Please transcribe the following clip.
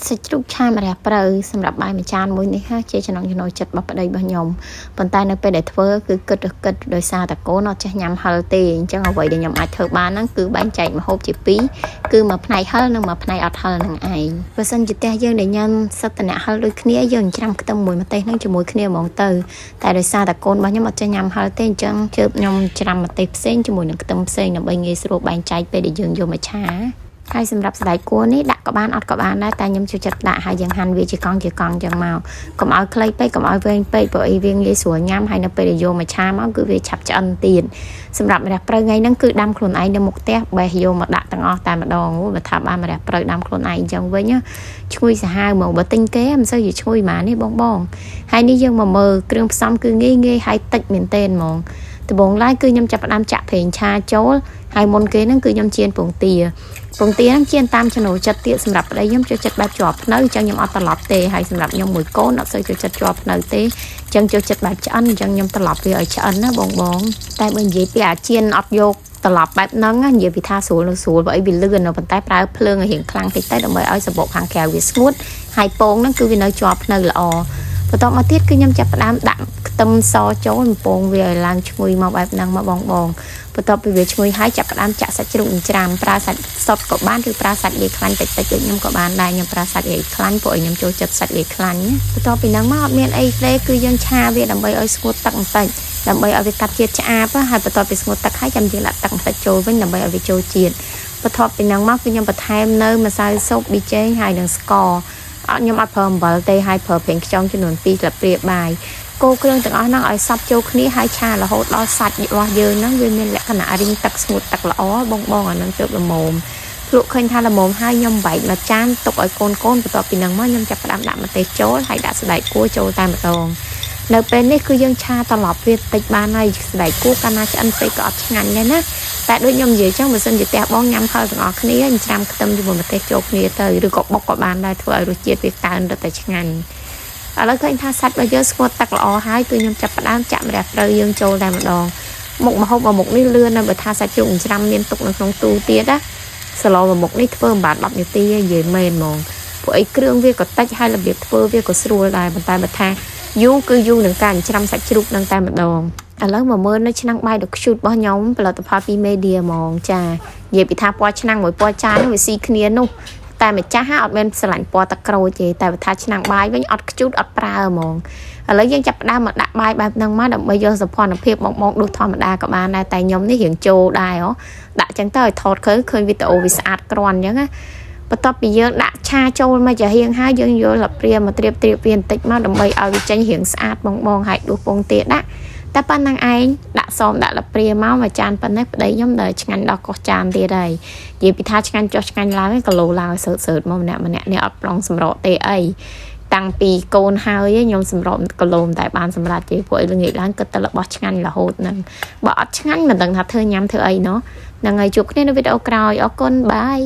សាច់ជ្រូកឆាម្រះព្រៅសម្រាប់បាយមួយចានមួយនេះហាជាចំណង់ចំណូលចិត្តរបស់ប្តីរបស់ខ្ញុំប៉ុន្តែនៅពេលដែលធ្វើគឺគិតដោយសារតែកូនអត់ចេះញ៉ាំហឹរទេអញ្ចឹងអ្វីដែលខ្ញុំអាចធ្វើបានហ្នឹងគឺបែងចែកម្ហូបជាពីរគឺមួយផ្នែកហឹរនិងមួយផ្នែកអត់ហឹរនឹងឯងបើសិនជាផ្ទះយើងដែលញ៉ាំសិតតអ្នកហឹរដូចគ្នាយើងច្រាំខ្ទឹមមួយម្ទេសហ្នឹងជាមួយគ្នាហ្មងទៅតែដោយសារតែកូនរបស់ខ្ញុំអត់ចេះញ៉ាំហឹរទេអញ្ចឹងជើបខ្ញុំច្រាំម្ទេសផ្សេងជាមួយនឹងខ្ទឹមផ្សេងដើម្បីងាយស្រួលបែងចែកពេលដែលយើងយកមកឆាហើយសម្រាប់ស្បែកគួរនេះដាក់ក៏បានអត់ក៏បានដែរតែខ្ញុំចូលចិត្តដាក់ហើយយើងហាន់វាជាកង់ចឹងមកកុំឲ្យខ្លីពេកកុំឲ្យវែងពេកព្រោះអីវាងាយស្រួលញ៉ាំហើយនៅពេលដែលយកមកឆាមកគឺវាឆាប់ឆ្អិនទៀតសម្រាប់ម្រះព្រៅថ្ងៃហ្នឹងគឺដាំខ្លួនឯងនៅមុខផ្ទះបេះយកមកដាក់ទាំងអស់តែម្ដងបើថាបានម្រះព្រៅដាំខ្លួនឯងអញ្ចឹងវិញឈ្ងុយសាហាវហ្មងបើទិញគេមិនសូវជាឈ្ងុយហ្មងនេះបងហើយនេះយើងមកមើលគ្រឿងផ្សំគឺងាយហើយតិចមែនទែនហ្មងដំបូងឡើយគឺខ្ញុំចាប់ផ្ដើមចាក់ប្រេងឆាចូលហើយមុនគេហ្នឹងគឺខ្ញុំចៀនពងទាហ្នឹងចៀនតាមចំណូលចិត្តទៀតសម្រាប់ប្តីខ្ញុំចូលចិត្តបែបជាប់ភ្នៅអញ្ចឹងខ្ញុំអត់ត្រឡប់ទេហើយសម្រាប់ខ្ញុំមួយកូនអត់សូវចូលចិត្តជាប់ភ្នៅទេអញ្ចឹងចូលចិត្តបែបឆ្អិនអញ្ចឹងខ្ញុំត្រឡប់វាឲ្យឆ្អិនណាបងតែបើនិយាយពីអាចៀនអត់យកត្រឡប់បែបហ្នឹងនិយាយពីថាស្រួលព្រោះអីវាលឿនប៉ុន្តែប្រើភ្លើងឲ្យរៀងខ្លាំងតិចទៅដើម្បីឲ្យសម្បកខាងក្រៅវាស្ងួតហើយពងហ្នឹងគឺវានៅជាប់ភ្នៅល្អបន្តមកទៀតគឺខ្ញុំចាប់ផ្ដើមដាក់ខ្ទឹមសចូលពងវាឲ្យឡើងឈ្ងុយមកបែបហ្នឹងមកបងបន្ទាប់ពីវាឈ្ងុយហើយចាប់ផ្ដើមចាក់សាច់ជ្រូកច្រាំប្រើសាច់សុតក៏បានឬប្រើសាច់លាយខ្លាញ់តិចដូចខ្ញុំក៏បានដែរខ្ញុំប្រើសាច់លាយខ្លាញ់ព្រោះខ្ញុំចូលចិត្តសាច់លាយខ្លាញ់បន្ទាប់ពីហ្នឹងមកអត់មានអីទេគឺយើងឆាវាដើម្បីឲ្យស្ងួតទឹកបន្តិចដើម្បីឲ្យវាកាត់ជាតិឆ្អាបហើយបន្ទាប់ពីស្ងួតទឹកហើយចាំយើងដាក់ទឹកបន្តិចចូលវិញដើម្បីឲ្យវាចូលជាតិបន្ទាប់ពីហ្នឹងមកគឺខ្ញុំបន្ថែមនៅម្សៅស៊ុបប៊ីចេងហើយនឹងស្ករខ្ញុំអត់ប្រើអំបិលទេហើយប្រើប្រេងខ្យងចំនួន2ស្លាបព្រាបាយកូរគ្រឿងទាំងអស់ហ្នឹងឲ្យសព្វចូលគ្នាហើយឆារហូតដល់សាច់របស់យើងហ្នឹងវាមានលក្ខណៈរីងទឹកស្ងួតទឹកល្អបងអាហ្នឹងទើបល្មមភ្លក់ឃើញថាល្មមហើយខ្ញុំបែកមកចានទុកឲ្យកូនបន្ទាប់ពីហ្នឹងមកខ្ញុំចាប់ផ្ដើមដាក់ម្ទេសចូលហើយដាក់សណ្តែកគួរចូលតែម្ដងនៅពេលនេះគឺយើងឆាត្រឡប់វាតិចបានហើយសណ្តែកគួរកាលណាឆ្អិនពេកក៏អត់ឆ្ងាញ់ដែរណាតែដូចខ្ញុំនិយាយចឹងបើសិនជាផ្ទះបងញ៉ាំហឹរទាំងអស់គ្នាញច្រាំខ្ទឹមជាមួយម្ទេសចូលគ្នាទៅឬក៏បុកក៏បានដែរធ្វើឲ្យរសជាតិវាកើនរឹតតែឆ្ងាញ់ឥឡូវឃើញថាសាច់របស់យើងស្ងួតទឹកល្អហើយគឺខ្ញុំចាប់ផ្ដើមចាក់ម្រះព្រៅយើងចូលតែម្ដងមុខម្ហូបមួយមុខនេះលឿនណាស់បើថាសាច់ជ្រូកច្រាំមានទុកនៅក្នុងទូទៀតណាសាឡូមួយមុខនេះធ្វើមិនបាន10នាទីទេនិយាយមែនហ្មងព្រោះអីគ្រឿងវាក៏តិចហើយរបៀបធ្វើវាក៏ស្រួលដែរប៉ុន្តែបើថាយូរគឺយូរនឹងការច្រាំសាច់ជ្រូកនឹងតែម្ដងឥឡូវមកមើលនៅឆ្នាំងបាយដ៏ខ្ជូតរបស់ខ្ញុំផលិតផលពី Media ហ្មងចានិយាយពីថាពណ៌ឆ្នាំងមួយពណ៌ចានវាស៊ីគ្នានោះតែម្ចាស់អត់មានស្រឡាញ់ពណ៌ទឹកក្រូចទេតែបើថាឆ្នាំងបាយវិញអត់ខ្ជូតអត់ប្រើហ្មងឥឡូវយើងចាប់ផ្ដើមមកដាក់បាយបែបហ្នឹងមកដើម្បីយកសោភ័ណភាពមកដូចធម្មតាក៏បានដែរតែខ្ញុំនេះរៀងចូលដែរដាក់ចឹងទៅឲ្យថតឃើញវីដេអូវាស្អាតគ្រាន់ចឹងណាបន្ទាប់ពីយើងដាក់ឆាចូលមកចាហៀងហើយយើងយកលព្រាមកត្រៀបវាបន្តិចមកដើម្បីឲ្យវាចេញរៀងស្អាតបងហើយដួសពងទាដាក់តែប៉ុណ្ណឹងឯងដាក់សមដាក់លព្រាមកមួយចានប៉ុណ្ណេះប្តីខ្ញុំដល់ឆ្ងាញ់ដល់កោះចានទៀតហើយនិយាយពីថាឆ្ងាញ់ចុះឆ្ងាញ់ឡើងគីឡូឡើងសើតមកម្នាក់នេះអត់ប្លង់សម្រកទេអីតាំងពីកូនហើយខ្ញុំសម្រកគីឡូតែបានសម្រាប់ទេពួកឲ្យល្ងាចឡើងគិតតែរបស់ឆ្ងាញ់រហូតហ្នឹងបើអត់ឆ្ងាញ់មិនដឹងថាធ្វើញ៉ាំធ្វើអីណោះហ្នឹងហើយជួបគ្នានៅវីដេអូក្រោយអរគុណបាយ